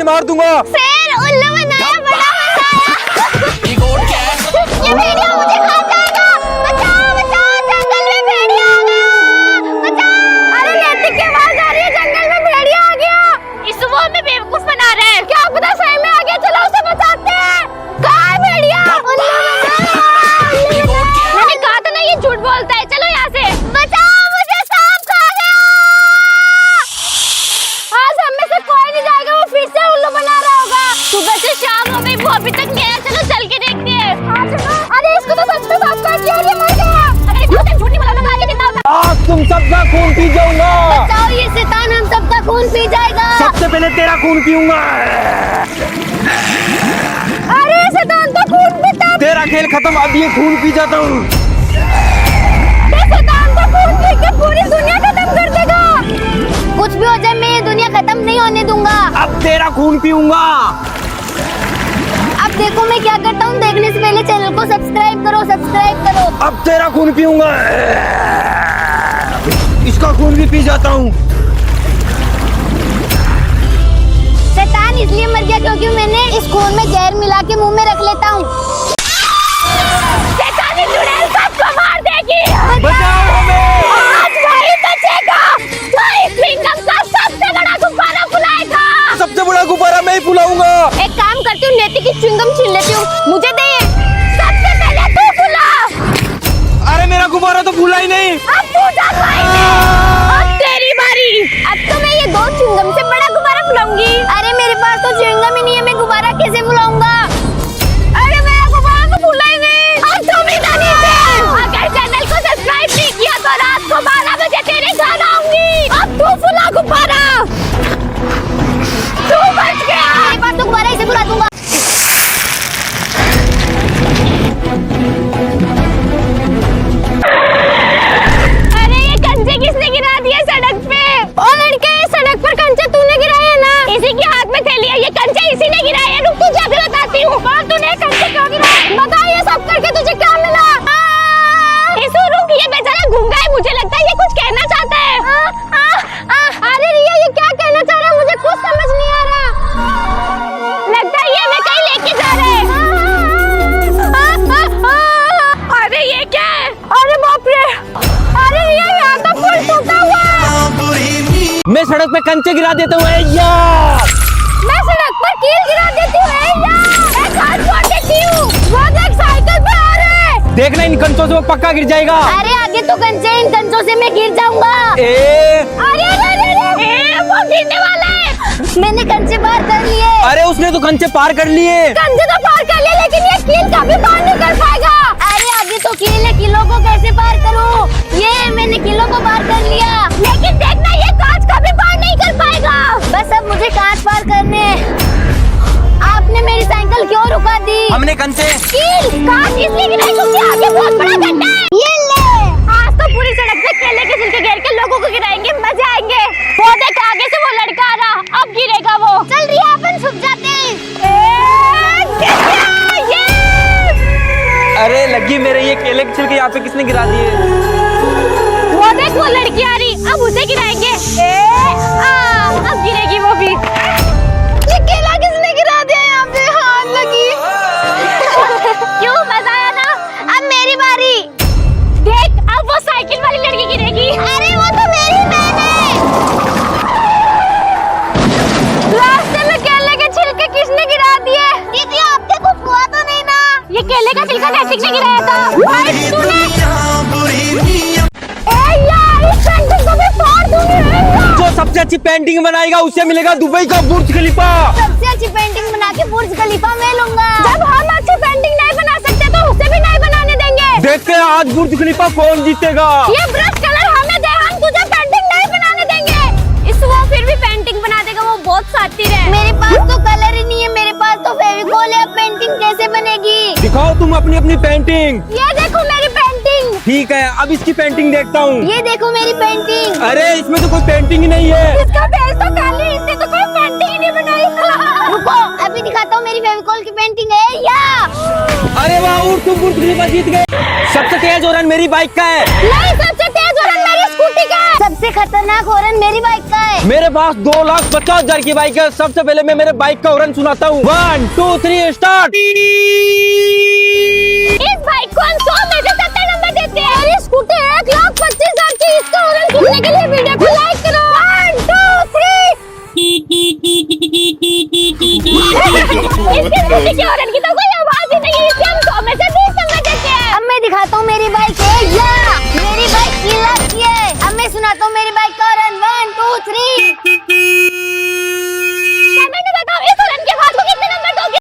मार दूंगा। शेर उल्लू बनाया, बड़ा मजा आया। ये भेड़िया मुझे खा जाएगा। बचाओ बचाओ, जंगल में भेड़िया आ गया। बचाओ। अरे नैतिक की आवाज आ रही है, जंगल में भेड़िया आ गया। इस वो हमें बेवकूफ बना रहा है। क्या पता सही में आ गया, चलो उसे बचाते हैं। कहाँ है भेड़िया? मैंने कहा था ना ये झूठ बोलता है, चलो यहाँ से। बचाओ, मुझे सांप खा गया। आज हम में से कोई नहीं जाएगा, वो फिर से उल्लू बना रहा होगा। सुबह से शाम हो गई, वो अभी तक नहीं आया। चलो चल के देखते हैं। अरे इसको तो सच में सांप काट लिया, ये मर गया। अरे झूठ नहीं बोला, मैं आगे जिंदा होता। आज तुम सबका खून पी जाऊंगा। बचाओ, ये शैतान हम सबका खून पी जाएगा। सबसे पहले तेरा खून पीऊंगा। अरे शैतान तो खून पीता। तेरा खेल खत्म, अब ये खून पी जाता हूँ। शैतान तो खून पी के पूरी दुनिया खत्म कर देगा। कुछ भी हो जाए, मैं ये दुनिया खत्म नहीं होने दूंगा। अब तेरा खून पीऊंगा। अब देखो मैं क्या करता हूँ, देखने से पहले चैनल को सब्सक्राइब करो, सब्सक्राइब करो। अब तेरा खून पीऊंगा। इसका खून भी पी जाता हूँ। शैतान इसलिए मर गया क्योंकि मैंने इस खून में जहर मिला के मुंह में रख लेता हूँ। शैतान इस चुड़ैल सबको मार देगी। बचाओ हमें। आज वही बचेगा जो इस किंगडम का सबसे बड़ा गुब्बारा फुलाएगा। सबसे बड़ा गुब्बारा मैं ही फुलाऊंगा। एक काम करती हूँ, नैतिक की च्युइंगम छीन लेती हूँ, मुझे दे। सबसे पहले तू फुला। अरे मेरा गुब्बारा तो फूला ही नहीं। अब तू जा पाएगी। अब तेरी बारी। अब तो मैं ये दो च्युइंगम से बड़ा गुब्बारा फुलाऊंगी। अरे मेरे पास तो च्युइंगम ही नहीं है, मैं गुब्बारा कैसे फुलाऊंगा? अरे मेरा गुब्बारा तो फूला ही नहीं। अब तुम ही जानी थे। अगर चैनल को सब्सक्राइब नहीं किया तो रात को 12 बजे तेरे घर आऊंगी। अब तू फुला गुब्बारा। तू बच गया। मेरे पास तो गुब्बारा इसे फुला दूंगा। अरे ये कंचे किसने गिरा दिए सड़क पे? ओ लड़के, सड़क पर कंचे तूने गिराए हैं ना? इसी के हाथ में थैली है, ये कंचे इसी ने गिराए हैं। रुक, तुझे भी बताती हूँ। और तूने कंचे क्यों गिराए? बता, ये सब करके तुझे क्या मिला? इसु रुक, ये बेचारा गूंगा है, मुझे लगता है ये कुछ कहना चाहता है। अरे रिया, ये क्या कहना चाह रहा है? मुझे कुछ समझ नहीं आ रहा। लगता है ये हमें कहीं लेके जा रहे हैं। अरे ये क्या है? अरे बाप रे! अरे रिया, यहाँ तो पुल टूटा हुआ है। मैं सड़क पे कंचे गिरा देता हूँ। मैं सड़क पर कील गिरा देती हूँ। एक हाथ छोड़ देती हूँ। वो देख, साइकिल पे आ रहे हैं। देखना, इन कंचों से वो पक्का गिर जाएगा। अरे आगे तो कंचे, इन कंचों से मैं गिर जाऊंगा। अरे वो गिरने वाला है। मैंने कंचे पार कर लिए। अरे उसने तो कंचे पार कर लिए। कंचे तो पार कर लिए, लेकिन ये कील कभी पार नहीं कर पाएगा। अरे आगे तो कील है, किलो को कैसे पार करूं? ये मैंने किलो को पार कर लिया, लेकिन देखना ये कांच कभी पार नहीं कर पाएगा। बस अब मुझे कांच पार करने हैं। आपने मेरी साइकिल क्यों रुका दी? हमने कंचे कील कांच इसलिए गिराई क्योंकि आगे बहुत बड़ा गड्ढा है। ये ले, आज तो पूरी सड़क पे केले के छिलके घेर के लोगों को गिराएंगे, मजे आएंगे। वो देख, आगे से वो लड़का आ रहा, अब गिरेगा वो। चल रिया, अपन छुप जाते हैं। अरे लगी मेरे ये केले के छिलके यहाँ पे किसने गिरा दिए? वो देख, वो लड़की आ रही, अब उसे गिराएंगे। अब गिरेगी वो भी। ये केला किसने गिरा दिया यहाँ पे? हाथ लगी। क्यों, मजा आया ना? अब मेरी बारी। देख, अब वो साइकिल वाली लड़की गिरेगी। अरे वो तो मेरी बहन है। रास्ते में केले के छिलके किसने गिरा दिए? दीदी, आपके कुछ हुआ तो नहीं ना? ये केले का छिलका नैतिक ने गिराया था। भाई तूने? यार, इस पेंटिंग को भी फाड़ दूंगी। जो सबसे अच्छी पेंटिंग बनाएगा उसे मिलेगा दुबई का बुर्ज खलीफा। सबसे अच्छी पेंटिंग बना के बुर्ज खलीफा मैं लूंगा। जब हम अच्छी पेंटिंग नहीं बना सकते तो उसे भी नहीं बनाने देंगे। देखते हैं आज बुर्ज खलीफा कौन जीतेगा। ये ब्रश कलर हमें दे, हम तुझे पेंटिंग नहीं बनाने देंगे। इस वो फिर भी पेंटिंग बना देगा, वो बहुत शातिर है। मेरे पास तो कलर ही नहीं है, मेरे पास तो फेविकोल है। पेंटिंग कैसे बनेगी? दिखाओ तुम अपनी अपनी पेंटिंग। ये देखो मेरी पेंटिंग। ठीक है, अब इसकी पेंटिंग देखता हूँ। ये देखो मेरी पेंटिंग। अरे इसमें तो कोई पेंटिंग ही नहीं है। इसका फेस तो काली, इसने तो कोई पेंटिंग ही नहीं बनाई। रुको, अभी दिखाता हूँ मेरी फेविकोल की पेंटिंग है। या अरे वाह, और तुम बुर्ज खलीफा जीत गए। सबसे तेज रन मेरी बाइक का है। नहीं, सबसे तेज रन मेरी स्कूटी का है। सबसे सबसे खतरनाक हॉर्न मेरी बाइक का है। मेरे पास 2,50,000 की बाइक है। सबसे पहले मैं मेरे बाइक का हॉर्न सुनाता हूँ। 1 2 3 स्टार्ट। इस बाइक को हम 100 में से 70 नंबर देते हैं। और ये स्कूटी 1,25,000 की। इसका हॉर्न सुनने के लिए वीडियो को लाइक करो। 1 2 3। इसकी स्कूटी की हॉर्न